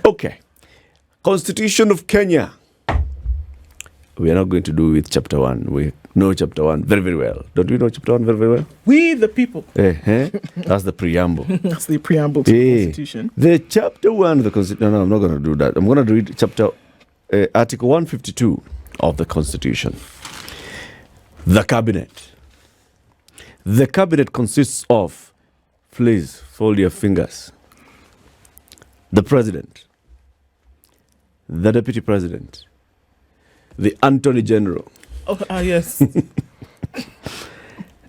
Okay. Constitution of Kenya. We are not going to do with chapter 1. We know chapter 1 very, very well. Don't we know chapter 1 very, very well? We the people. That's the preamble. That's the preamble to the Constitution. The chapter 1 of the Constitution. No, I'm not going to do that. I'm going to read chapter Article 152 of the Constitution. The Cabinet. The Cabinet consists of, please fold your fingers, the President, the Deputy President, the Attorney General. Yes.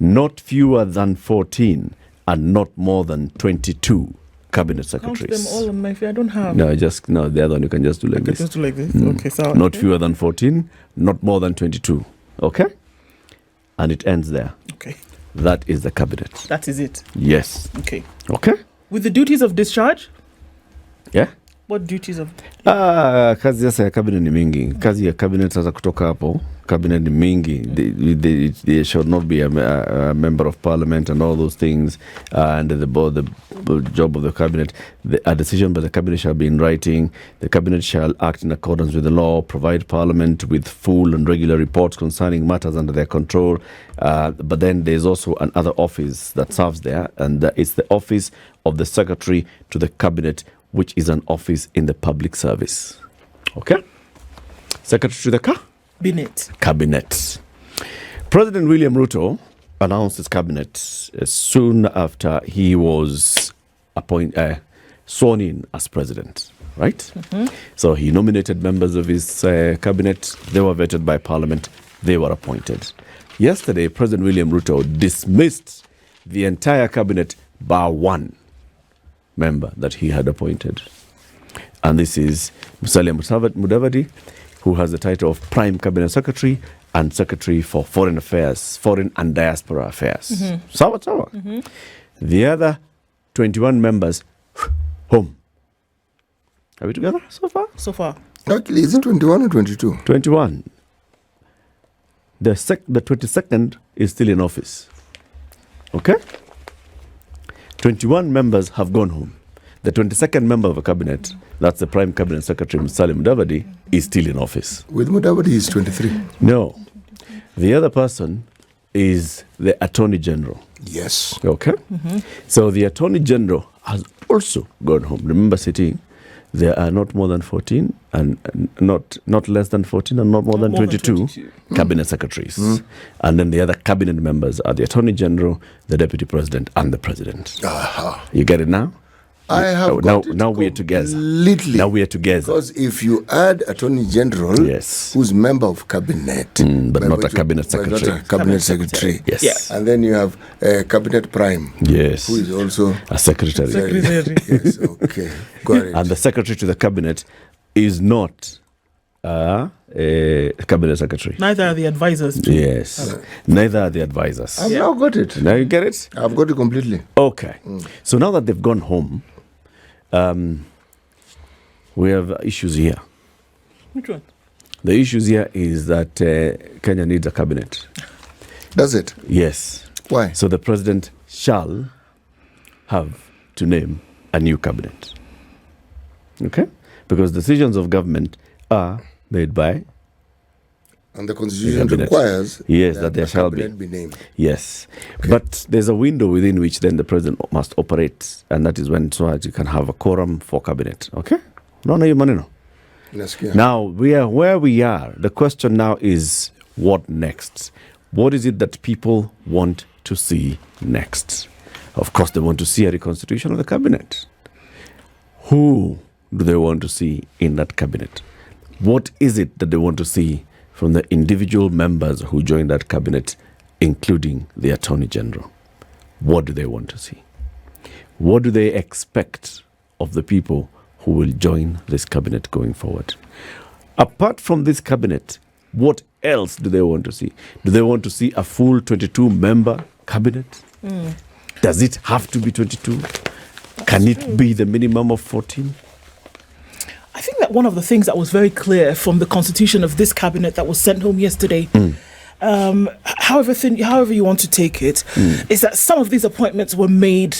Not fewer than 14 and not more than 22 cabinet secretaries. Count them all on my feet. I don't have. No, the other one you can just do like this. Just do like this. Okay, so not fewer than 14, not more than 22. Okay? And it ends there. Okay. That is the cabinet. That is it. Yes. Okay. Okay? With the duties of discharge? Yeah? What duties of... kazi sasa ya cabinet ni mingi. Kazi ya cabinet sasa kutoka hapo. Cabinet ni mingi. They should not be a member of parliament and all those things. And the job of the cabinet, a decision by the cabinet shall be in writing. The cabinet shall act in accordance with the law, provide parliament with full and regular reports concerning matters under their control. But then there's also another office that serves there, and it's the office of the secretary to the cabinet, which is an office in the public service. Okay? Secretary to the Cabinet. President William Ruto announced his cabinet soon after he was sworn in as president, right? Mm-hmm. So he nominated members of his cabinet. They were vetted by parliament. They were appointed. Yesterday, President William Ruto dismissed the entire cabinet bar one member that he had appointed. And this is Musalia Mudavadi, who has the title of Prime Cabinet Secretary and Secretary for Foreign Affairs, Foreign and Diaspora Affairs. Mm-hmm. Sawa. Mm-hmm. The other 21 members, home. Are we together so far? So far. Actually, is it 21 or 22? 21. The 22nd is still in office. Okay? 21 members have gone home. The 22nd member of the cabinet, that's the Prime Cabinet Secretary, Musalia Mudavadi, is still in office. With Mudavadi, he's 23. No. The other person is the Attorney General. Yes. Okay? Mm-hmm. So the Attorney General has also gone home. Remember sitting, there are not more than 14 and not less than 14 and not more than 22 cabinet secretaries. Mm. And then the other cabinet members are the Attorney General, the Deputy President, and the President. Uh-huh. You get it now? I have now we are together. Completely. Now we are together. Because if you add Attorney General, yes, who's member of cabinet, but not a cabinet secretary, not a cabinet secretary, yes, and then you have a cabinet prime, yes, who is also a secretary. Yes, okay, got it. And the secretary to the cabinet is not a cabinet secretary. Neither are the advisors. Yes, neither are the advisors. I've now got it. Now you get it? I've got it completely. Okay. So now that they've gone home, we have issues here. Which one? The issues here is that Kenya needs a cabinet. Does it? Yes. Why? So the president shall have to name a new cabinet. Okay? Because decisions of government are made by... And the Constitution requires that there shall be named. Yes. Okay. But there's a window within which then the president must operate, and that is when so that you can have a quorum for cabinet. Okay? No. Now, we are where we are. The question now is, what next? What is it that people want to see next? Of course, they want to see a reconstitution of the cabinet. Who do they want to see in that cabinet? What is it that they want to see from the individual members who join that cabinet, including the Attorney General? What do they want to see? What do they expect of the people who will join this cabinet going forward? Apart from this cabinet, what else do they want to see? Do they want to see a full 22-member cabinet? Does it have to be 22? Can it be the minimum of 14? I think that one of the things that was very clear from the constitution of this cabinet that was sent home yesterday, however you want to take it, is that some of these appointments were made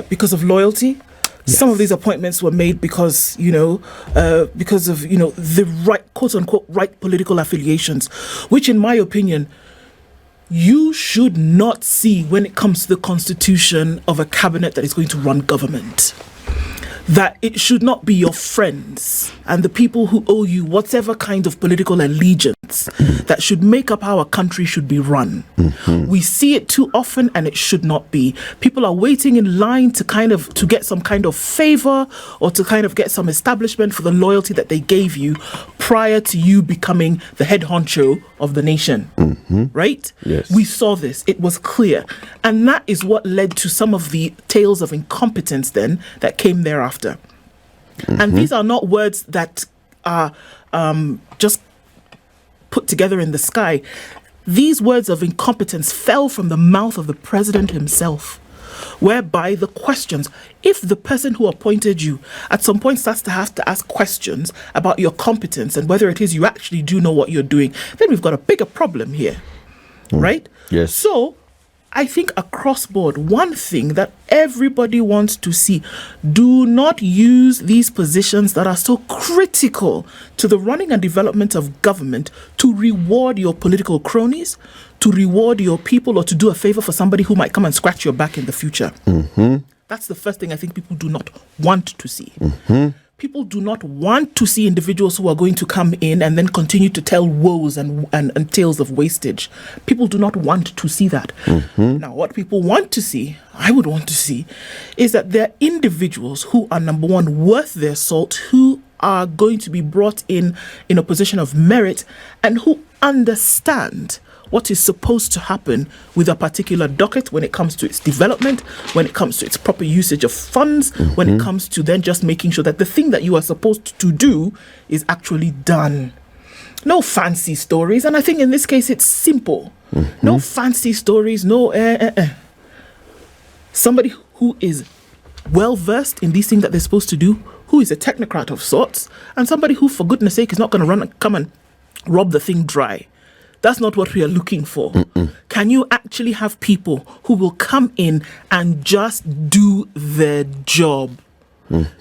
because of loyalty Some of these appointments were made because, because of, the right, quote unquote, right political affiliations, which in my opinion, you should not see when it comes to the constitution of a cabinet that is going to run government. That it should not be your friends and the people who owe you whatever kind of political allegiance that should make up how a country should be run. We see it too often, and it should not be. People are waiting in line to get some kind of favor or to kind of get some establishment for the loyalty that they gave you prior to you becoming the head honcho of the nation. Right? Yes. We saw this. It was clear. And that is what led to some of the tales of incompetence then that came thereafter. And these are not words that are just put together in the sky. These words of incompetence fell from the mouth of the president himself, whereby the questions, if the person who appointed you at some point starts to have to ask questions about your competence and whether it is you actually do know what you're doing, then we've got a bigger problem here, right? Yes. So I think across board, one thing that everybody wants to see, do not use these positions that are so critical to the running and development of government to reward your political cronies, to reward your people, or to do a favor for somebody who might come and scratch your back in the future. That's the first thing I think people do not want to see. People do not want to see individuals who are going to come in and then continue to tell woes and tales of wastage. People do not want to see that. Now, what people want to see, I would want to see, is that there are individuals who are, number one, worth their salt, who are going to be brought in a position of merit, and who understand what is supposed to happen with a particular docket when it comes to its development, when it comes to its proper usage of funds, when it comes to then just making sure that the thing that you are supposed to do is actually done. No fancy stories. And I think in this case, it's simple. No fancy stories, no Somebody who is well-versed in these things that they're supposed to do, who is a technocrat of sorts, and somebody who, for goodness sake, is not going to come and rob the thing dry. That's not what we are looking for. Can you actually have people who will come in and just do their job?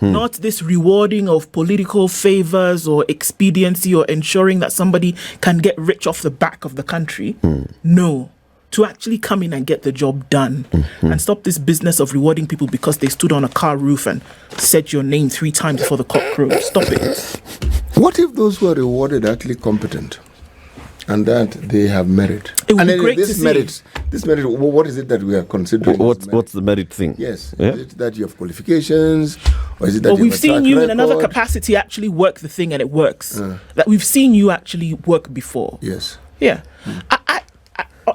Not this rewarding of political favors or expediency or ensuring that somebody can get rich off the back of the country. No. To actually come in and get the job done and stop this business of rewarding people because they stood on a car roof and said your name 3 times before the cock crowed. Stop it. What if those who are rewarded are actually competent and that they have merit? It would and be great this to merit, see. this merit, what is it that we are considering? What's the merit thing? Yes. Yeah? Is it that you have qualifications, or is it that Well, you we've have a seen track you in record? another capacity actually work the thing and it works. That we've seen you actually work before. Yes. Yeah.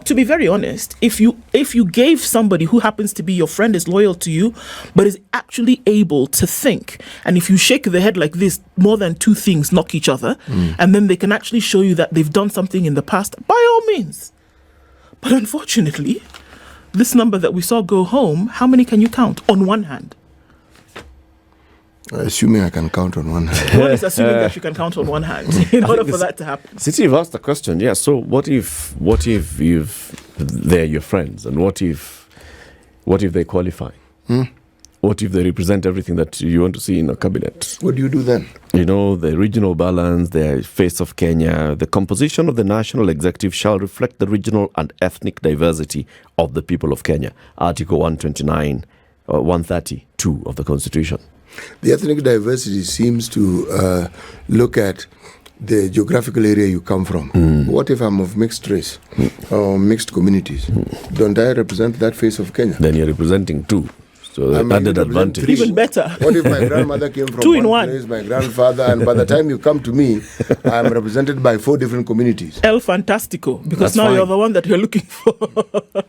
To be very honest, if you gave somebody who happens to be your friend, is loyal to you, but is actually able to think, and if you shake the head like this, more than 2 things knock each other, and then they can actually show you that they've done something in the past, by all means. But unfortunately, this number that we saw go home, how many can you count on one hand? Assuming I can count on one hand. One is assuming that you can count on one hand in order for that to happen. Since you've asked the question, yeah. So what if they're your friends, and what if they qualify? What if they represent everything that you want to see in a cabinet? What do you do then? The regional balance, the face of Kenya, the composition of the national executive shall reflect the regional and ethnic diversity of the people of Kenya. Article 129, 132 of the Constitution. The ethnic diversity seems to look at the geographical area you come from. What if I'm of mixed race or mixed communities? Don't I represent that face of Kenya? Then you're representing 2. So added advantage. Even better. What if my grandmother came from 2 in 1 place, my grandfather, and by the time you come to me, I'm represented by 4 different communities? El Fantastico, because That's now fine. you're the one that you're looking for.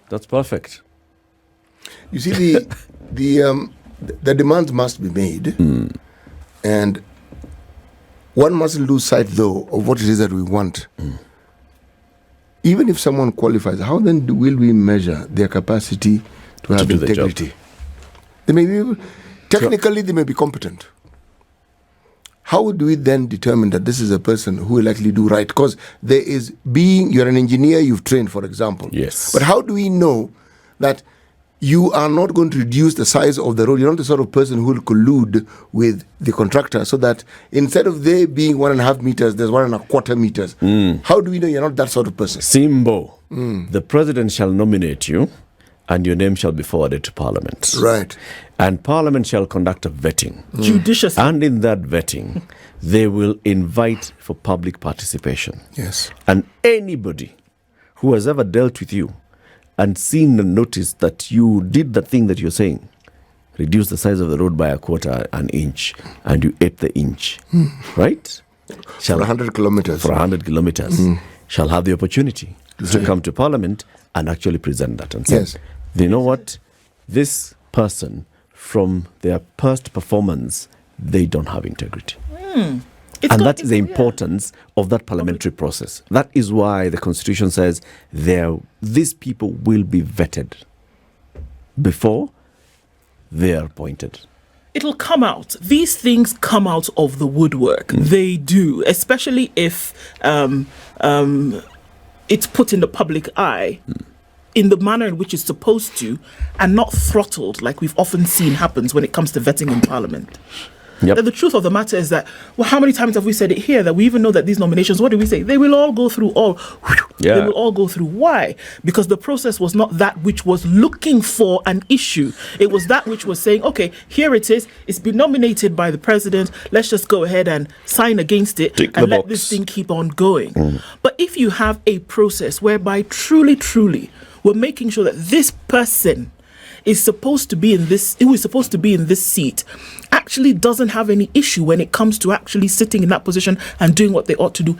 That's perfect. You see, the demands must be made, and one mustn't lose sight, though, of what it is that we want. Even if someone qualifies, how then will we measure their capacity to have do the job? integrity? They may be, technically, they may be competent. How do we then determine that this is a person who will actually do right? Because you're an engineer, you've trained, for example. Yes. But how do we know that you are not going to reduce the size of the road. You're not the sort of person who will collude with the contractor so that instead of there being 1.5 meters, there's 1.25 meters. How do we know you're not that sort of person? Simbo. The president shall nominate you and your name shall be forwarded to Parliament. Right. And Parliament shall conduct a vetting. Judiciously. And in that vetting, they will invite for public participation. Yes. And anybody who has ever dealt with you and seen and noticed that you did the thing that you're saying, reduce the size of the road by a quarter, an inch, and you ate the inch, right? For 100 kilometers. For 100 kilometers, shall have the opportunity to come to Parliament and actually present that and say, Yes. you know what? This person, from their past performance, they don't have integrity. And that is the importance of that parliamentary process. That is why the Constitution says these people will be vetted before they are appointed. It'll come out. These things come out of the woodwork. They do, especially if it's put in the public eye in the manner in which it's supposed to, and not throttled like we've often seen happens when it comes to vetting in Parliament. Yep. The truth of the matter is that, well, how many times have we said it here that we even know that these nominations, what do we say? They will all go through They will all go through. Why? Because the process was not that which was looking for an issue. It was that which was saying, okay, here it is. It's been nominated by the president. Let's just go ahead and sign against it and let this thing keep on going. But if you have a process whereby truly, we're making sure that this person is supposed to be in this, who is supposed to be in this seat, actually doesn't have any issue when it comes to actually sitting in that position and doing what they ought to do,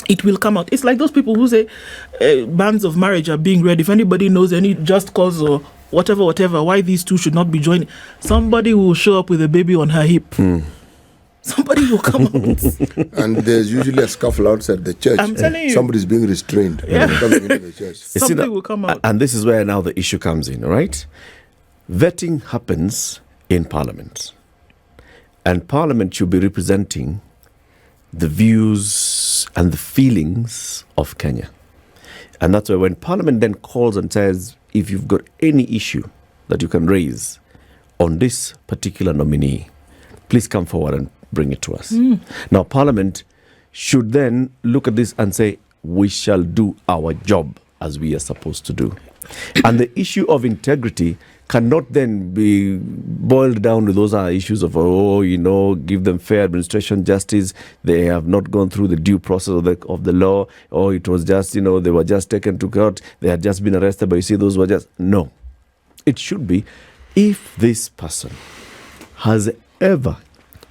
it will come out. It's like those people who say bands of marriage are being read. If anybody knows any just cause or whatever, why these two should not be joining, somebody will show up with a baby on her hip. Somebody will come out. And there's usually a scuffle outside the church. I'm telling you. Somebody's being restrained coming into the church. Something will come out. And this is where now the issue comes in, right? Vetting happens in Parliament. And Parliament should be representing the views and the feelings of Kenya. And that's why when Parliament then calls and says, if you've got any issue that you can raise on this particular nominee, please come forward and bring it to us. Now, Parliament should then look at this and say, we shall do our job as we are supposed to do. And the issue of integrity cannot then be boiled down to those are issues of, give them fair administration, justice. They have not gone through the due process of the law. Or it was just, they were just taken to court. They had just been arrested, but you see, those were just... No. It should be, if this person has ever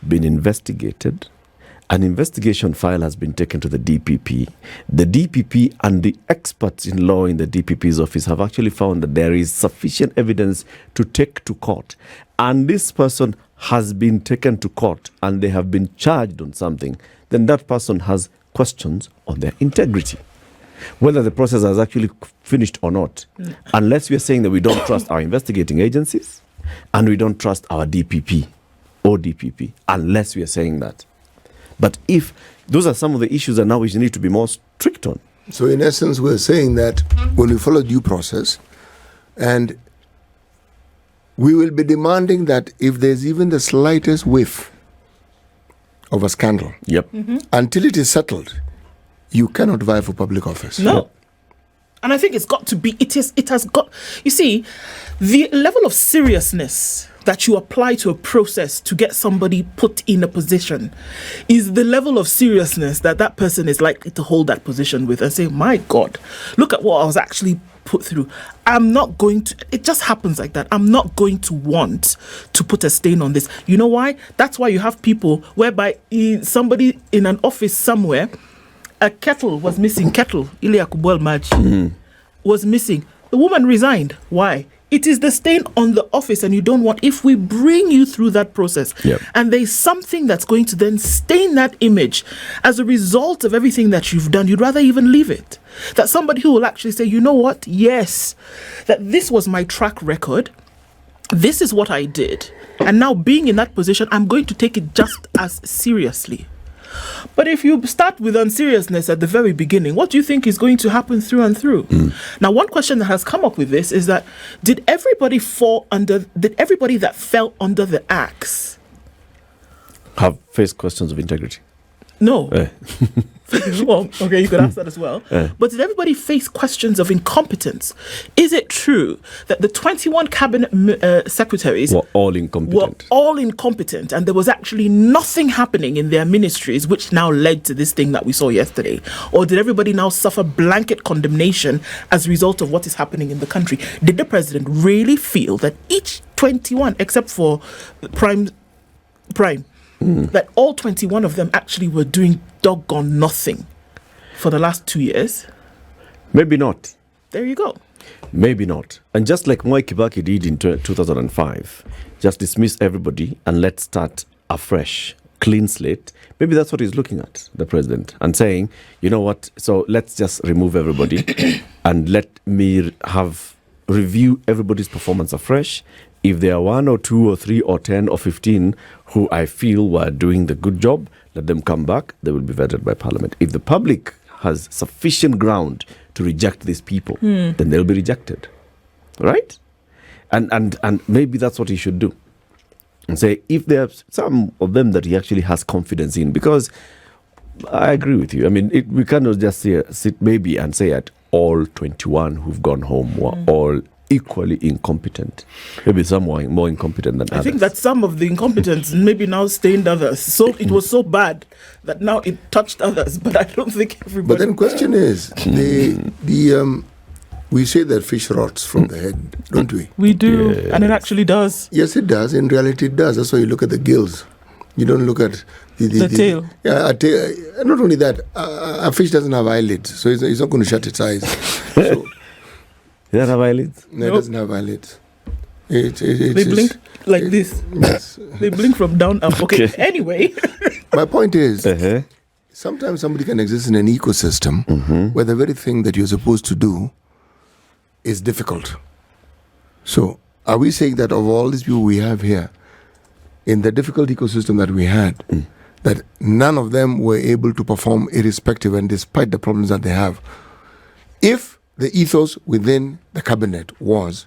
been investigated, an investigation file has been taken to the DPP. The DPP and the experts in law in the DPP's office have actually found that there is sufficient evidence to take to court. And this person has been taken to court and they have been charged on something. Then that person has questions on their integrity, whether the process has actually finished or not. Unless we are saying that we don't trust our investigating agencies and we don't trust our DPP or DPP, unless we are saying that. But if those are some of the issues that now we need to be more strict on. So in essence, we're saying that when we follow due process, and we will be demanding that if there's even the slightest whiff of a scandal, until it is settled, you cannot vie for public office. No. And I think it's got to be, it has got, you see, the level of seriousness that you apply to a process to get somebody put in a position is the level of seriousness that person is likely to hold that position with and say, my God, look at what I was actually put through. I'm not going to, it just happens like that. I'm not going to want to put a stain on this. You know why? That's why you have people whereby somebody in an office somewhere, a kettle was missing. Was missing. The woman resigned. Why? It is the stain on the office, and you don't want, if we bring you through that process, and there's something that's going to then stain that image as a result of everything that you've done, you'd rather even leave it. That somebody who will actually say, you know what? Yes, that this was my track record. This is what I did. And now being in that position, I'm going to take it just as seriously. But if you start with unseriousness at the very beginning, what do you think is going to happen through and through? Now, one question that has come up with this is that did everybody that fell under the axe Have faced questions of integrity? No. Well, okay, you could ask that as well. But did everybody face questions of incompetence? Is it true that the 21 cabinet secretaries were all incompetent? And there was actually nothing happening in their ministries, which now led to this thing that we saw yesterday? Or did everybody now suffer blanket condemnation as a result of what is happening in the country? Did the president really feel that each 21, except for Prime, that all 21 of them actually were doing doggone nothing for the last 2 years? Maybe not. There you go. Maybe not. And just like Mwai Kibaki did in 2005, just dismiss everybody and let's start afresh, clean slate. Maybe that's what he's looking at, the president, and saying, you know what, so let's just remove everybody and let me review everybody's performance afresh. If there are 1 or 2 or 3 or 10 or 15 who I feel were doing the good job, let them come back. They will be vetted by Parliament. If the public has sufficient ground to reject these people, then they'll be rejected. Right? And maybe that's what he should do. And say, if there are some of them that he actually has confidence in, because I agree with you. I mean, we cannot just sit maybe and say that all 21 who've gone home were all equally incompetent. Maybe some were more incompetent than others. I think that some of the incompetence maybe now stained others. So it was so bad that now it touched others. But I don't think everybody. But then the question is, we say that fish rots from the head, don't we? We do, and it actually does. Yes, it does. In reality, it does. That's why you look at the gills. You don't look at the tail. Yeah, not only that, a fish doesn't have eyelids, so it's not going to shut its eyes. So, it doesn't have eyelids? No, it doesn't have eyelids. They blink like this. Yes. They blink from down up. Okay. Anyway. My point is, sometimes somebody can exist in an ecosystem where the very thing that you're supposed to do is difficult. So, are we saying that of all these people we have here, in the difficult ecosystem that we had, that none of them were able to perform irrespective and despite the problems that they have? If the ethos within the cabinet was,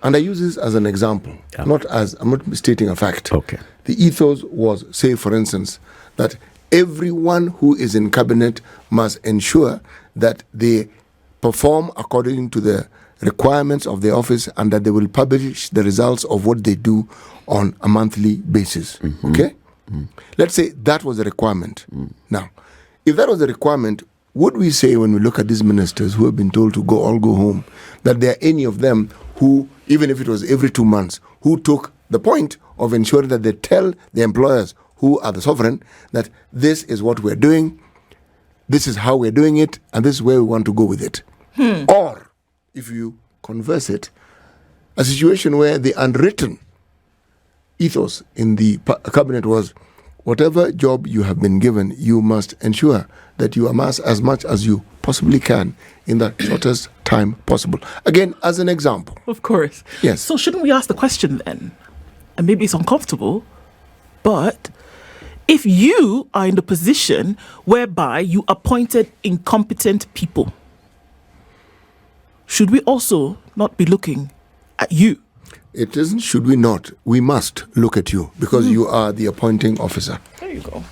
and I use this as an example, I'm not stating a fact. Okay. The ethos was, say for instance, that everyone who is in cabinet must ensure that they perform according to the requirements of the office and that they will publish the results of what they do on a monthly basis. Okay? Let's say that was a requirement. Now, if that was a requirement, would we say when we look at these ministers who have been told to all go home, that there are any of them who, even if it was every 2 months, who took the point of ensuring that they tell the employers who are the sovereign that this is what we're doing, this is how we're doing it, and this is where we want to go with it? Or, if you converse it, a situation where the unwritten ethos in the cabinet was, whatever job you have been given, you must ensure that you amass as much as you possibly can in the shortest time possible. Again, as an example. Of course. Yes. So shouldn't we ask the question then? And maybe it's uncomfortable, but if you are in the position whereby you appointed incompetent people, should we also not be looking at you? It isn't should we not. We must look at you because you are the appointing officer. There you go.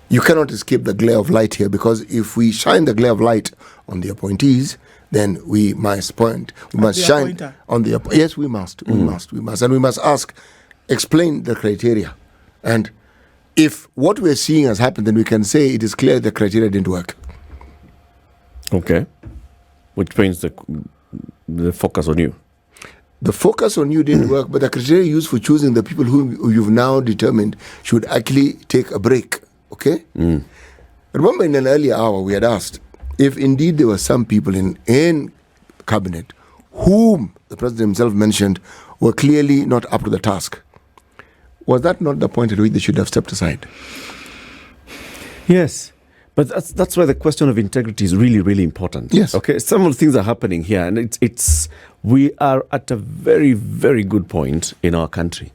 You cannot escape the glare of light here, because if we shine the glare of light on the appointees, then we must shine on the yes, we must. And we must ask, explain the criteria. And if what we're seeing has happened, then we can say it is clear the criteria didn't work. Okay. Which means the focus on you. The focus on you didn't work, but the criteria used for choosing the people who you've now determined should actually take a break. Okay? Remember in an earlier hour we had asked if indeed there were some people in cabinet whom the president himself mentioned were clearly not up to the task. Was that not the point at which they should have stepped aside? Yes. But that's why the question of integrity is really, really important. Yes. Okay. Some of the things are happening here, and we are at a very, very good point in our country,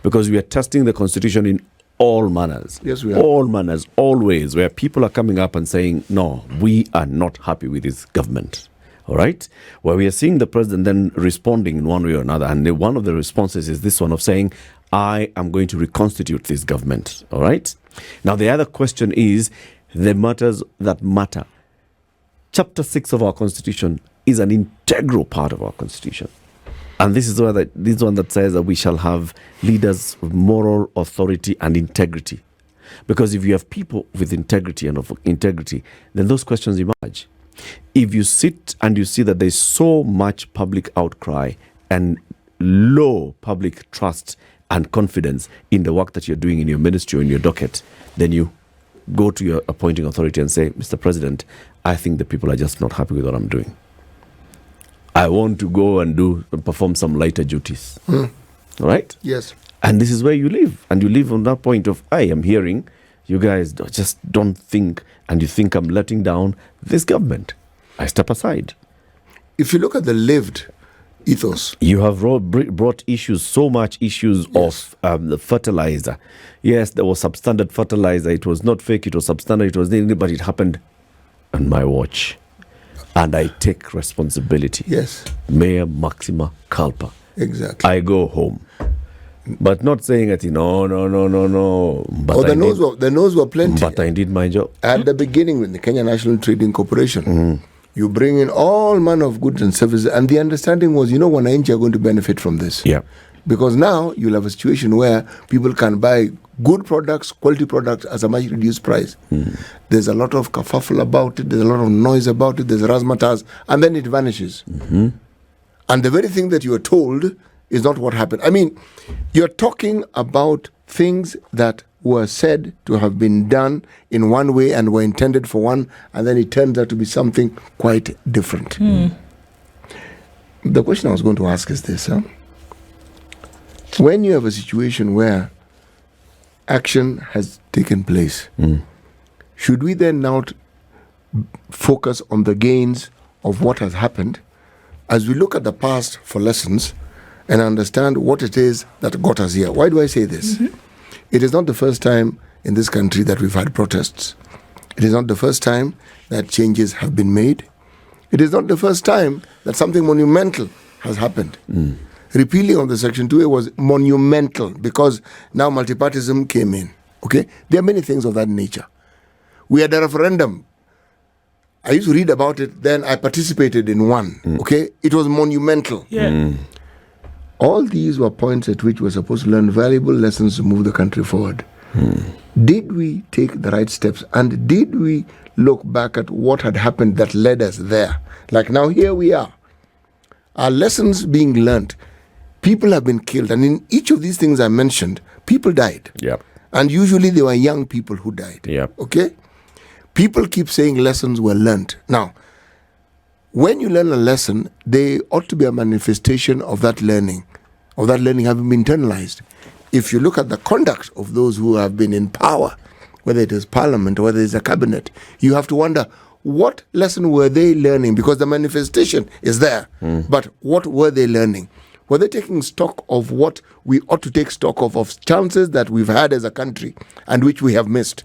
because we are testing the constitution in all manners. Yes, we have. All manners, always, where people are coming up and saying, no, we are not happy with this government. All right? Where we are seeing the president then responding in one way or another. And one of the responses is this one of saying, I am going to reconstitute this government. All right? Now, the other question is the matters that matter. Chapter 6 of our Constitution is an integral part of our Constitution. And this is this one that says that we shall have leaders with moral authority and integrity. Because if you have people with integrity and of integrity, then those questions emerge. If you sit and you see that there's so much public outcry and low public trust and confidence in the work that you're doing in your ministry or in your docket, then you go to your appointing authority and say, Mr. President, I think the people are just not happy with what I'm doing. I want to go and perform some lighter duties. All right? Yes. And this is where you live. And you live on that point of, I am hearing you guys just don't think, and you think I'm letting down this government. I step aside. If you look at the lived ethos, you have brought issues, so much issues Yes. of the fertilizer. Yes, there was substandard fertilizer. It was not fake, it was substandard, it was anything, but it happened on my watch. And I take responsibility. yes, Mea maxima culpa. exactly. I go home. But not saying that, no. But Oh, the no's were plenty. But I did my job. At the beginning, with the Kenya National Trading Corporation, you bring in all manner of goods and services, and the understanding was, wananchi are going to benefit from this. Yeah. Because now you'll have a situation where people can buy good products, quality products at a much reduced price. There's a lot of kerfuffle about it, there's a lot of noise about it, there's razzmatazz, and then it vanishes. And the very thing that you are told is not what happened. I mean, you're talking about things that were said to have been done in one way and were intended for one, and then it turns out to be something quite different. The question I was going to ask is this, when you have a situation where action has taken place, should we then now focus on the gains of what has happened as we look at the past for lessons and understand what it is that got us here? Why do I say this? It is not the first time in this country that we've had protests. It is not the first time that changes have been made. It is not the first time that something monumental has happened. Repealing of the Section 2A was monumental because now multipartyism came in. Okay? There are many things of that nature. We had a referendum. I used to read about it, then I participated in one. Okay? It was monumental. Yeah. All these were points at which we're supposed to learn valuable lessons to move the country forward. Did we take the right steps? And did we look back at what had happened that led us there? Like now, here we are. Our lessons being learned. People have been killed. And in each of these things I mentioned, people died. Yep. And usually they were young people who died. Yep. Okay? People keep saying lessons were learned. Now, when you learn a lesson, they ought to be a manifestation of that learning having been internalized. If you look at the conduct of those who have been in power, whether it is parliament or whether it's a cabinet, you have to wonder, what lesson were they learning? Because the manifestation is there. But what were they learning? Were they taking stock of what we ought to take stock of chances that we've had as a country and which we have missed?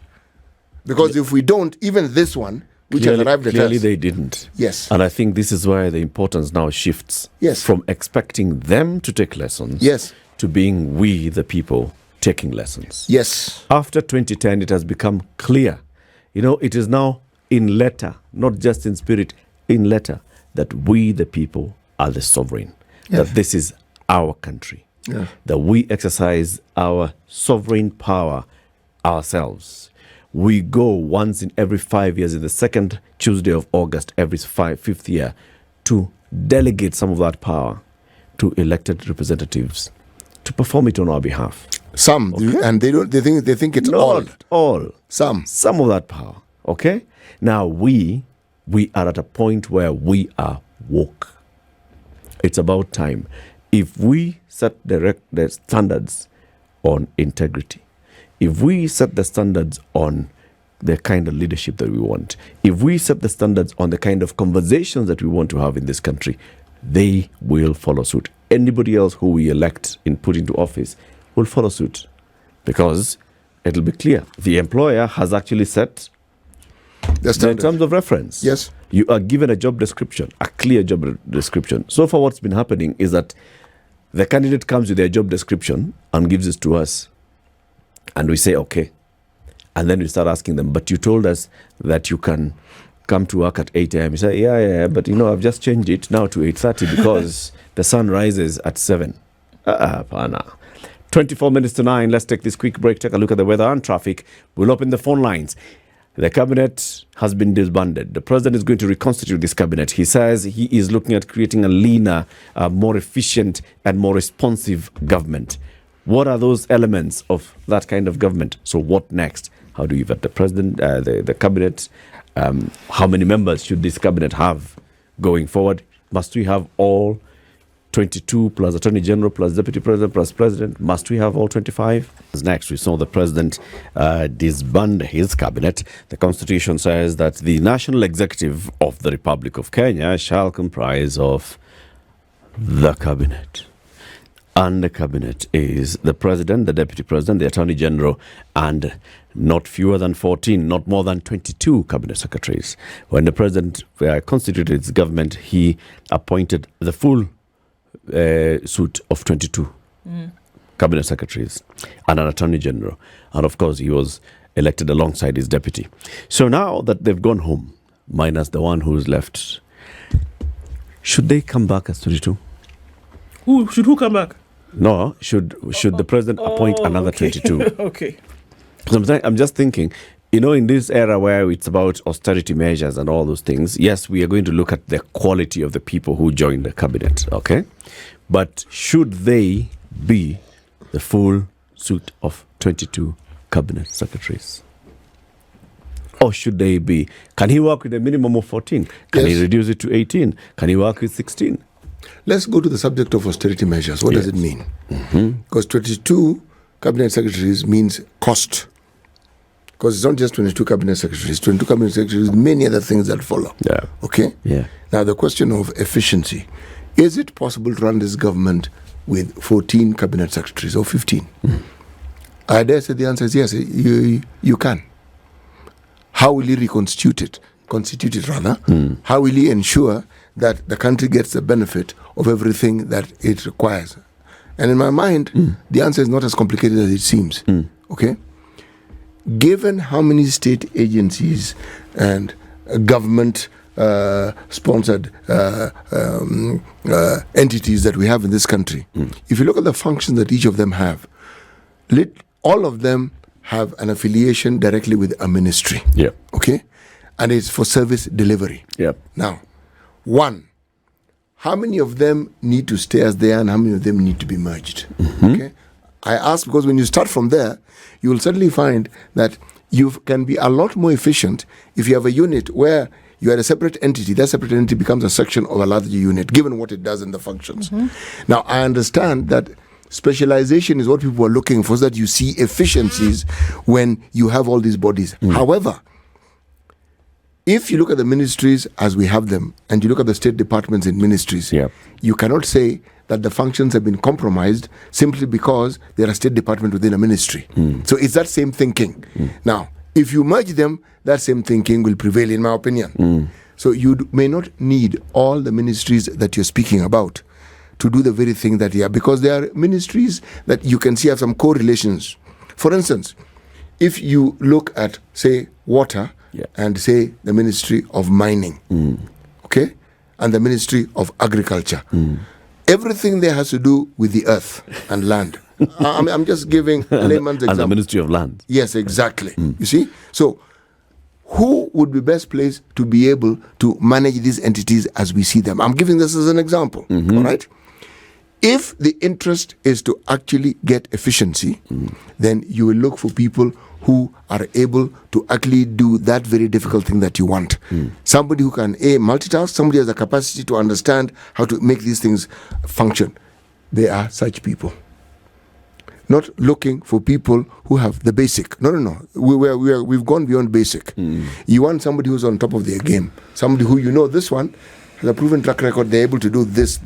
Because if we don't, even this one, which has arrived at us. Clearly they didn't. Yes. And I think this is where the importance now shifts. Yes. From expecting them to take lessons. Yes. To being we, the people, taking lessons. Yes. After 2010, it has become clear. It is now in letter, not just in spirit, in letter, that we, the people, are the sovereign. Yes. That this is our country. Yes. That we exercise our sovereign power ourselves. We go once in every 5 years, in the second Tuesday of August, every fifth year, to delegate some of that power to elected representatives to perform it on our behalf. Some, and they don't. They think it's Not all. Some of that power. Okay. Now we are at a point where we are woke. It's about time. If we set the standards on integrity, if we set the standards on the kind of leadership that we want, if we set the standards on the kind of conversations that we want to have in this country, they will follow suit. Anybody else who we elect and put into office will follow suit, because it'll be clear. The employer has actually set The standard. in terms of reference. Yes. You are given a job description, a clear job description. So far, what's been happening is that the candidate comes with their job description and gives it to us. And we say, okay. And then we start asking them, but you told us that you can come to work at 8 a.m. You say, yeah, but I've just changed it now to 8:30 because the sun rises at 7. 24 minutes to 9. Let's take this quick break, take a look at the weather and traffic. We'll open the phone lines. The cabinet has been disbanded. The president is going to reconstitute this cabinet. He says he is looking at creating a leaner, more efficient and more responsive government. What are those elements of that kind of government? So what next? How do you vet the president, the cabinet? How many members should this cabinet have going forward? Must we have all 22 plus Attorney General plus Deputy President plus President? Must we have all 25? Next, we saw the President disband his cabinet. The Constitution says that the National Executive of the Republic of Kenya shall comprise of the cabinet. And the cabinet is the President, the Deputy President, the Attorney General, and not fewer than 14, not more than 22 cabinet secretaries. When the President constituted his government, he appointed the full suite of 22 cabinet secretaries and an Attorney General. And of course, he was elected alongside his deputy. So now that they've gone home, minus the one who's left, should they come back as 22? Who come back? No, should the president appoint another 22? Okay. Sometimes I'm just thinking, in this era where it's about austerity measures and all those things, yes, we are going to look at the quality of the people who join the cabinet, okay? But should they be the full suite of 22 cabinet secretaries? Or should they be, can he work with a minimum of 14? Can he reduce it to 18? Can he work with 16? Let's go to the subject of austerity measures. What does it mean? Because 22 cabinet secretaries means cost. Because it's not just 22 cabinet secretaries. 22 cabinet secretaries, many other things that follow. Yeah. Okay? Yeah. Now, the question of efficiency. Is it possible to run this government with 14 cabinet secretaries or 15? I dare say the answer is yes, you can. How will he reconstitute it? How will he ensure that the country gets the benefit of everything that it requires? And in my mind, the answer is not as complicated as it seems. Okay? Given how many state agencies and government sponsored entities that we have in this country, if you look at the functions that each of them have, all of them have an affiliation directly with a ministry. Yeah. Okay? And it's for service delivery. Yeah. Now, one, how many of them need to stay as they are and how many of them need to be merged? Okay? I ask because when you start from there, you will certainly find that you can be a lot more efficient if you have a unit where you are a separate entity. That separate entity becomes a section of a larger unit, given what it does and the functions. Now, I understand that specialization is what people are looking for, so that you see efficiencies when you have all these bodies. However, if you look at the ministries as we have them, and you look at the state departments in ministries, you cannot say that the functions have been compromised simply because they're a state department within a ministry. So it's that same thinking. Now, if you merge them, that same thinking will prevail, in my opinion. So you may not need all the ministries that you're speaking about to do the very thing that you are, because there are ministries that you can see have some correlations. For instance, if you look at, say, water, and say the Ministry of Mining, okay, and the Ministry of Agriculture, everything there has to do with the earth and land. I'm just giving layman's example. And the Ministry of Land. Yes, exactly. You see? So, who would be best placed to be able to manage these entities as we see them? I'm giving this as an example, all right? If the interest is to actually get efficiency, then you will look for people who are able to actually do that very difficult thing that you want. Somebody who can multitask, somebody has the capacity to understand how to make these things function. They are such people. Not looking for people who have the basic. No. We've gone beyond basic. You want somebody who's on top of their game. Somebody who this one has a proven track record. They're able to do this,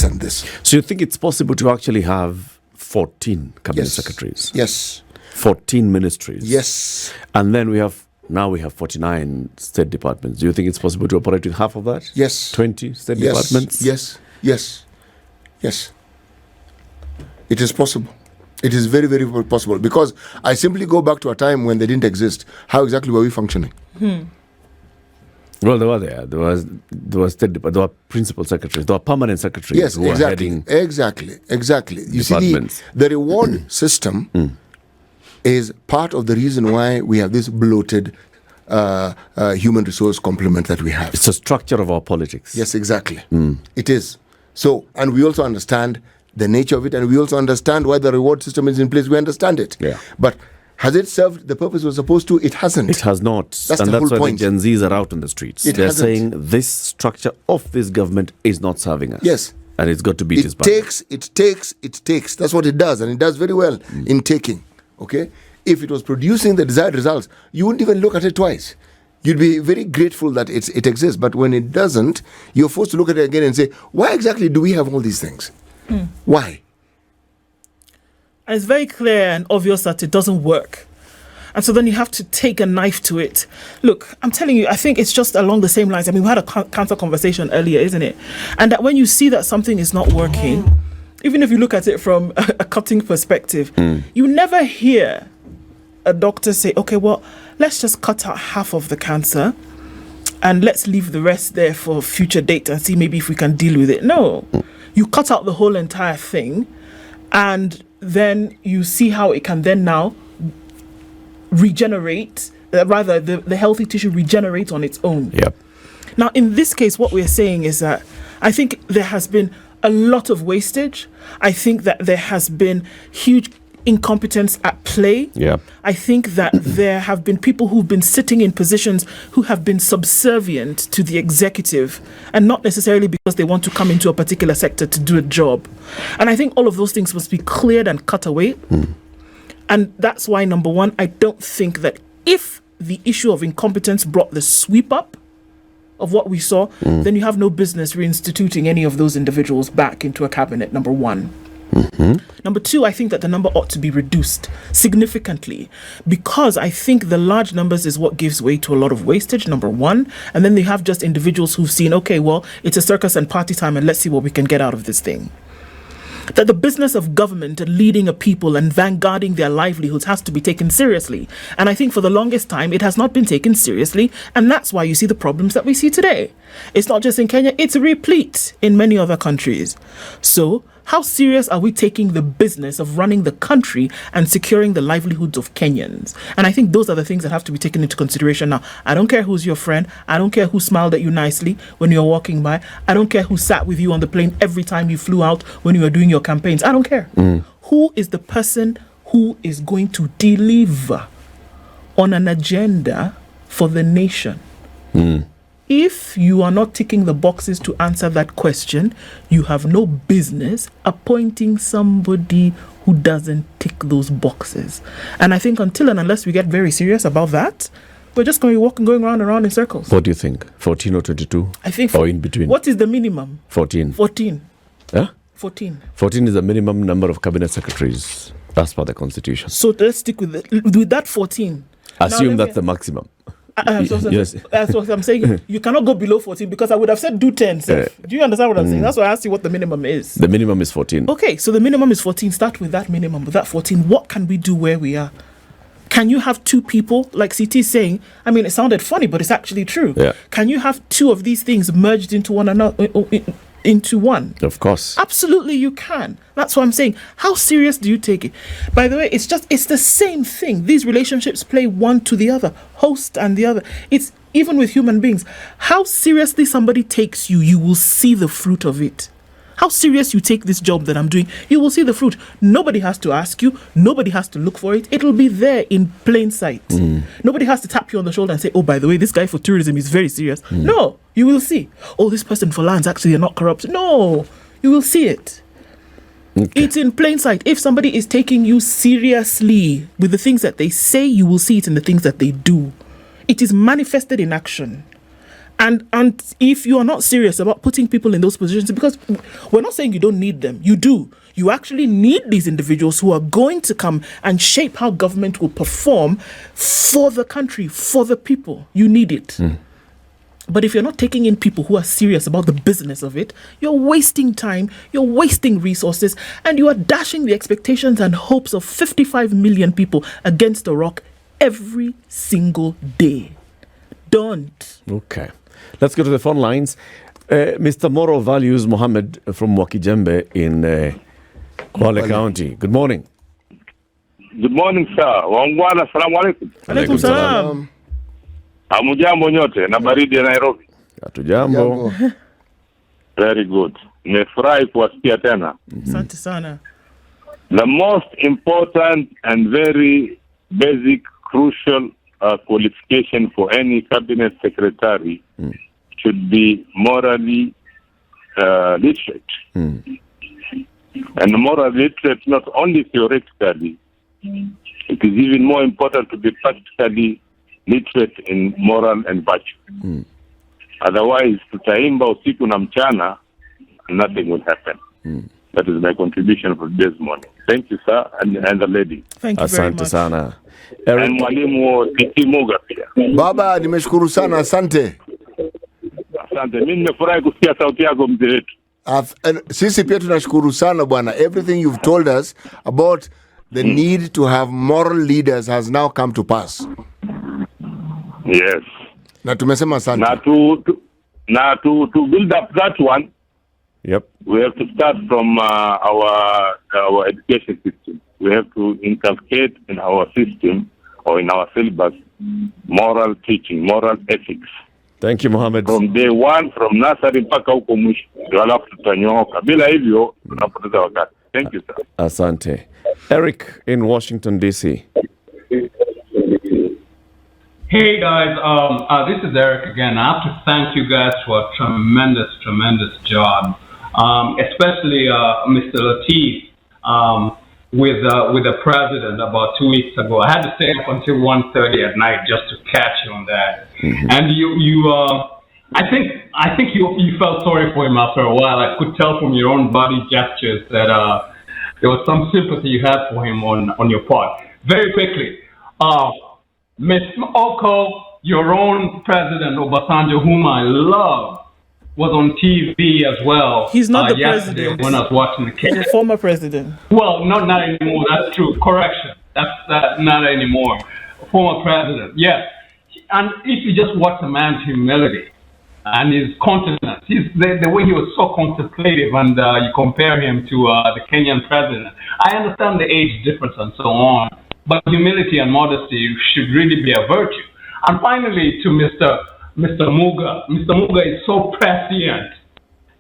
and this. So you think it's possible to actually have 14 cabinet secretaries? Yes. 14 ministries. Yes. And then we have 49 state departments. Do you think it's possible to operate with half of that? Yes. 20 state departments? Yes. It is possible. It is very, very possible, because I simply go back to a time when they didn't exist. How exactly were we functioning? Well, they were there. There was state there were principal secretaries. There were permanent secretaries. Yes, who exactly. Were heading Exactly. You see, departments. the reward system is part of the reason why we have this bloated human resource complement that we have. It's a structure of our politics. Yes, exactly. It is. So, and we also understand the nature of it, and we also understand why the reward system is in place. We understand it. Yeah. But has it served the purpose it was supposed to? It hasn't. It has not. That's and the that's whole why point. the Gen Zs are out on the streets. They're saying this structure of this government is not serving us. Yes. And it's got to beat its It takes. That's what it does, and it does very well in taking. Okay? If it was producing the desired results, you wouldn't even look at it twice. You'd be very grateful that it exists. But when it doesn't, you're forced to look at it again and say, why exactly do we have all these things? Why? And it's very clear and obvious that it doesn't work. And so then you have to take a knife to it. Look, I'm telling you, I think it's just along the same lines. I mean, we had a cancer conversation earlier, isn't it? And that when you see that something is not working, even if you look at it from a cutting perspective, you never hear a doctor say, okay, well, let's just cut out half of the cancer and let's leave the rest there for future date and see maybe if we can deal with it. No, you cut out the whole entire thing, and then you see how it can then now regenerate, rather the healthy tissue regenerates on its own. Yep. Now, in this case, what we're saying is that I think there has been a lot of wastage. I think that there has been huge incompetence at play. Yeah. I think that there have been people who've been sitting in positions who have been subservient to the executive, and not necessarily because they want to come into a particular sector to do a job. And I think all of those things must be cleared and cut away. And that's why, number one, I don't think that if the issue of incompetence brought the sweep up of what we saw, then you have no business reinstituting any of those individuals back into a cabinet, number one. Number two, I think that the number ought to be reduced significantly, because I think the large numbers is what gives way to a lot of wastage, number one. And then they have just individuals who've seen, okay, well, it's a circus and party time and let's see what we can get out of this thing. That the business of government and leading a people and vanguarding their livelihoods has to be taken seriously. And I think for the longest time, it has not been taken seriously. And that's why you see the problems that we see today. It's not just in Kenya, it's replete in many other countries. So how serious are we taking the business of running the country and securing the livelihoods of Kenyans? And I think those are the things that have to be taken into consideration now. I don't care who's your friend. I don't care who smiled at you nicely when you're walking by. I don't care who sat with you on the plane every time you flew out when you were doing your campaigns. I don't care. Who is the person who is going to deliver on an agenda for the nation? If you are not ticking the boxes to answer that question, you have no business appointing somebody who doesn't tick those boxes. And I think until and unless we get very serious about that, we're just going to be going round and round in circles. What do you think? 14 or 22? I think or in between? What is the minimum? 14. 14. Yeah? 14. 14 is the minimum number of cabinet secretaries as per the constitution. So let's stick with that 14. Assume that's the maximum. Yes. That's what I'm saying. You cannot go below 14, because I would have said do 10. Do you understand what I'm saying? That's why I asked you what the minimum is. The minimum is 14. Okay, so the minimum is 14. Start with that minimum, with that 14. What can we do where we are? Can you have two people, like CT is saying? I mean, it sounded funny, but it's actually true. Yeah. Can you have two of these things merged into one another? Into one? Of course. Absolutely you can. That's what I'm saying. How serious do you take it? By the way, it's the same thing. These relationships play one to the other, host and the other. It's even with human beings. How seriously somebody takes you, you will see the fruit of it. How serious you take this job that I'm doing, you will see the fruit. Nobody has to ask you. Nobody has to look for it. It'll be there in plain sight. Nobody has to tap you on the shoulder and say, oh, by the way, this guy for tourism is very serious. No, you will see. Oh, this person for lands actually are not corrupt. No, you will see it. Okay. It's in plain sight. If somebody is taking you seriously with the things that they say, you will see it in the things that they do. It is manifested in action. And if you are not serious about putting people in those positions, because we're not saying you don't need them, you do. You actually need these individuals who are going to come and shape how government will perform for the country, for the people. You need it. But if you're not taking in people who are serious about the business of it, you're wasting time, you're wasting resources, and you are dashing the expectations and hopes of 55 million people against a rock every single day. Don't. Okay. Let's go to the phone lines. Mr. Moral Values Mohammed from Wakijembe in Kwale County. Good morning. Good morning, sir. Wangwana, assalamu alaikum. Alaikum salam. Hamujambo nyote na baridi ya Nairobi. Hatujambo. Very good. Nimefurahi kuwasikia tena. Asante sana. The most important and very basic, crucial qualification for any cabinet secretary should be morally literate. And morally literate not only theoretically, it is even more important to be practically literate in moral and virtue. Otherwise, tutaimba usiku na mchana, nothing will happen. That is my contribution for this morning. Thank you, sir, and the lady. Thank you very Asante much. sana. And mwalimu Muga pia. Baba, nimeshukuru sana, asante. Asante. Mimi nimefurahi kusikia sauti yako mzee wetu. Sisi pia tunashukuru sana bwana. Everything you've told us about the need to have moral leaders has now come to pass. Yes. Na tumesema asante. Now to build up that one, Yep. we have to start from our education system. We have to inculcate in our system or in our syllabus moral teaching, moral ethics. Thank you, Mohammed. From day one, from nursery mpaka huko mwisho. Ndio alafu tutanyooka. Bila hivyo tunapoteza wakati. Thank you, sir. Asante. Eric in Washington, D.C. Hey guys, this is Eric again. I have to thank you guys for a tremendous job, especially Mr. Latiff with the president about 2 weeks ago. I had to stay up until 1:30 at night just to catch you on that. And I think you felt sorry for him after a while. I could tell from your own body gestures that there was some sympathy you had for him on your part. Very quickly. Miss Okoh, your own president, Obasanjo, whom I love, was on TV as well. He's not the yesterday president. when I was watching the case. He's a former president. Well, not anymore. That's true. Correction. That's not anymore. Former president. Yes. And if you just watch the man's humility and his continence, the way he was so contemplative, and you compare him to the Kenyan president. I understand the age difference and so on. But humility and modesty should really be a virtue. And finally, to Mr. Muga. Mr. Muga is so prescient.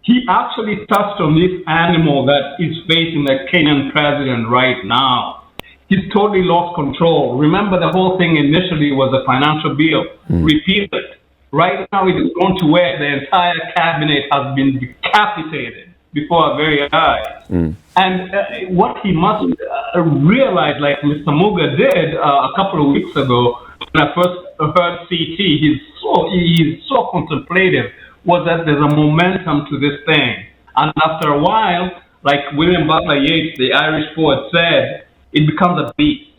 He actually touched on this animal that is facing the Kenyan president right now. He's totally lost control. Remember, the whole thing initially was a financial bill. Repeated. Right now, it has gone to where the entire cabinet has been decapitated before our very eyes. And what he must realize, like Mr. Muga did a couple of weeks ago, when I first heard CT, he's so contemplative, was that there's a momentum to this thing. And after a while, like William Butler Yeats, the Irish poet, said, it becomes a beast.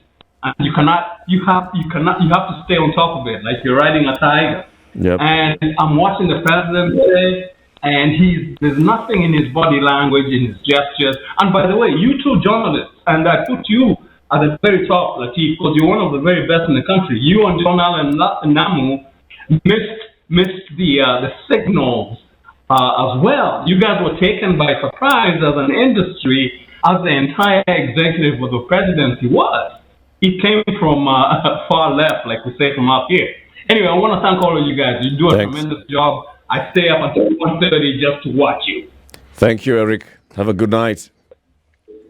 And you have to stay on top of it, like you're riding a tiger. Yep. And I'm watching the president today, and there's nothing in his body language, in his gestures. And by the way, you two journalists, and I put you at the very top, Latiff, because you're one of the very best in the country. You and John Allen Namu missed the signals as well. You guys were taken by surprise as an industry, as the entire executive of the presidency was. He came from far left, like we say from up here. Anyway, I want to thank all of you guys. You do a tremendous job. I stay up until 1:30 just to watch you. Thank you, Eric. Have a good night.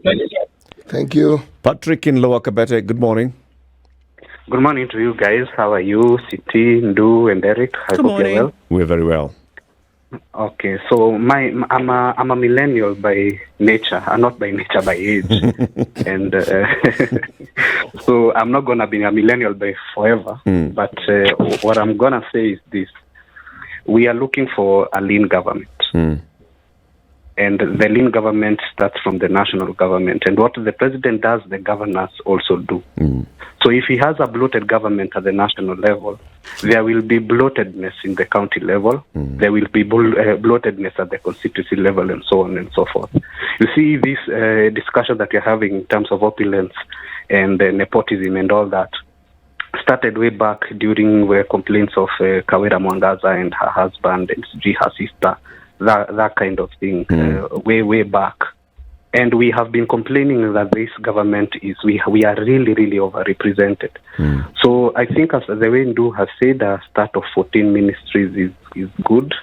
Thank you, sir. Thank you. Patrick in Lower Kabete, good morning. Good morning to you guys. How are you, Siti, Ndu, and Eric? I hope morning. you're well. We're very well. Okay, so I'm a millennial by nature, not by nature, by age, and so I'm not gonna be a millennial by forever. But what I'm gonna say is this: we are looking for a lean government. And the lean government starts from the national government. And what the president does, the governors also do. So if he has a bloated government at the national level, there will be bloatedness in the county level. There will be bloatedness at the constituency level, and so on and so forth. You see, this discussion that you're having in terms of opulence and nepotism and all that started way back during the complaints of Kawira Mwangaza and her husband and her sister, that kind of thing, way back. And we have been complaining that this government we are really, really overrepresented. So I think, as the way Ndu has said, a start of 14 ministries is good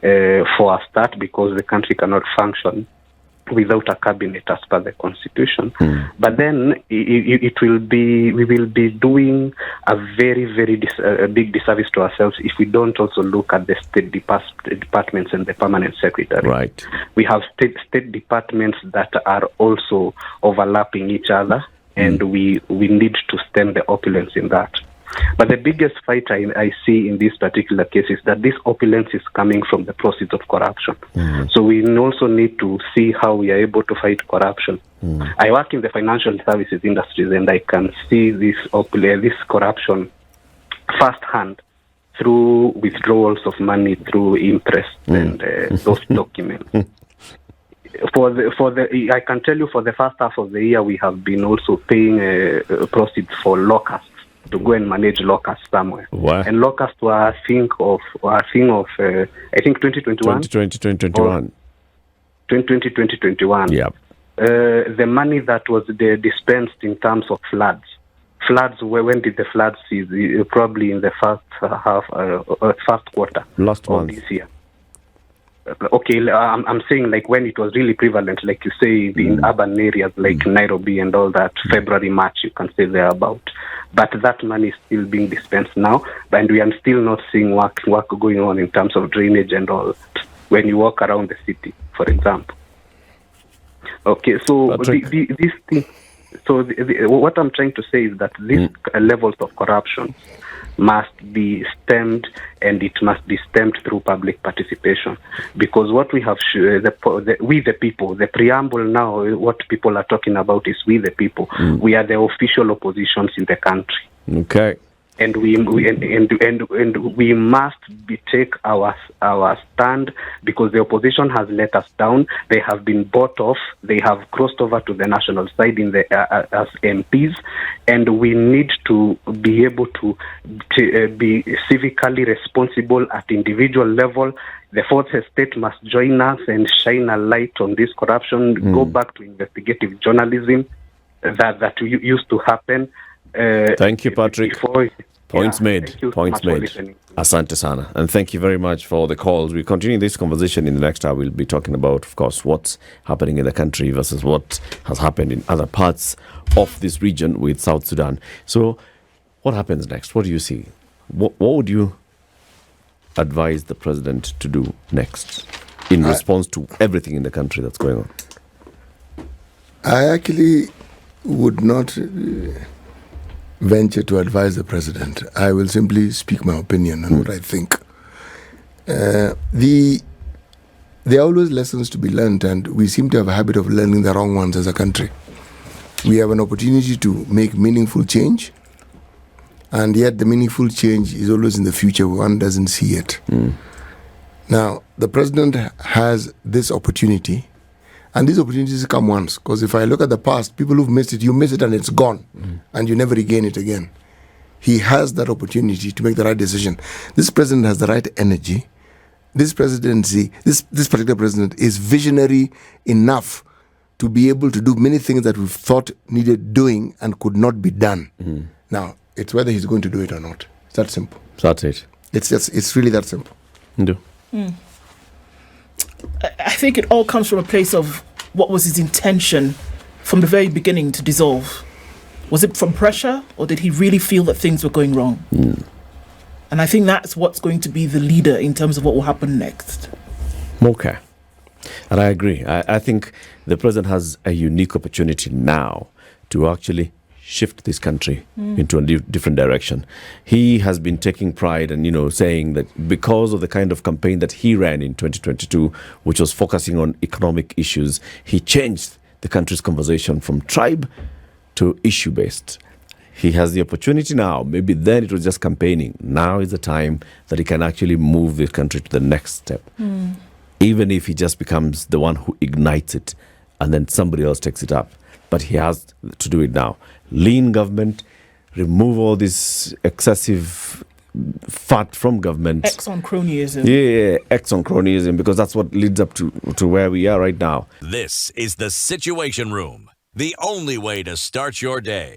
for a start, because the country cannot function without a cabinet as per the constitution. But then we will be doing a very, very big disservice to ourselves if we don't also look at the state departments and the permanent secretary. Right. We have state departments that are also overlapping each other, and we need to stem the opulence in that. But the biggest fight I see in this particular case is that this opulence is coming from the proceeds of corruption. So we also need to see how we are able to fight corruption. I work in the financial services industries, and I can see this corruption firsthand through withdrawals of money through interest and those documents. I can tell you, for the first half of the year, we have been also paying proceeds for locusts, to go and manage locusts somewhere. Wow. And locusts were a thing of I think 2021. 2021. 2021. Yeah. The money that was dispensed in terms of floods. When did the floods cease? Probably in the first quarter Last of month. this year. Okay, I'm saying, like, when it was really prevalent, like you say, in urban areas like Nairobi and all that, February, March, you can say thereabout. But that money is still being dispensed now, and we are still not seeing work going on in terms of drainage and all, when you walk around the city, for example. Okay, so this thing. So what I'm trying to say is that these levels of corruption must be stemmed, and it must be stemmed through public participation. Because what we have, we the people, the preamble now, what people are talking about is we the people. We are the official oppositions in the country. Okay. And we must take our stand, because the opposition has let us down. They have been bought off. They have crossed over to the national side as MPs, and we need to be able to be civically responsible at individual level. The fourth estate must join us and shine a light on this corruption. Go back to investigative journalism that used to happen. Thank you, Patrick. Points made. Points made. Asante sana. And thank you very much for the calls. We continue this conversation in the next hour. We'll be talking about, of course, what's happening in the country versus what has happened in other parts of this region with South Sudan. So what happens next? What do you see? What would you advise the president to do next in response to everything in the country that's going on? I actually would not venture to advise the president. I will simply speak my opinion on what I think. There are always lessons to be learned, and we seem to have a habit of learning the wrong ones as a country. We have an opportunity to make meaningful change, and yet the meaningful change is always in the future. One doesn't see it. Now, the president has this opportunity, and these opportunities come once, because if I look at the past, people who've missed it, you miss it and it's gone, and you never regain it again. He has that opportunity to make the right decision. This president has the right energy. This presidency, this particular president is visionary enough to be able to do many things that we've thought needed doing and could not be done. Now, it's whether he's going to do it or not. It's that simple. That's it. It's really that simple. I think it all comes from a place of what was his intention from the very beginning to dissolve. Was it from pressure, or did he really feel that things were going wrong? And I think that's what's going to be the leader in terms of what will happen next. Okay. And I agree. I think the president has a unique opportunity now to actually shift this country into a different direction. He has been taking pride and, saying that because of the kind of campaign that he ran in 2022, which was focusing on economic issues, he changed the country's conversation from tribe to issue-based. He has the opportunity now. Maybe then it was just campaigning. Now is the time that he can actually move the country to the next step. Even if he just becomes the one who ignites it and then somebody else takes it up. But he has to do it now. Lean government, remove all this excessive fat from government. Exxon cronyism. Yeah, Exxon cronyism, because that's what leads up to where we are right now. This is the Situation Room, the only way to start your day.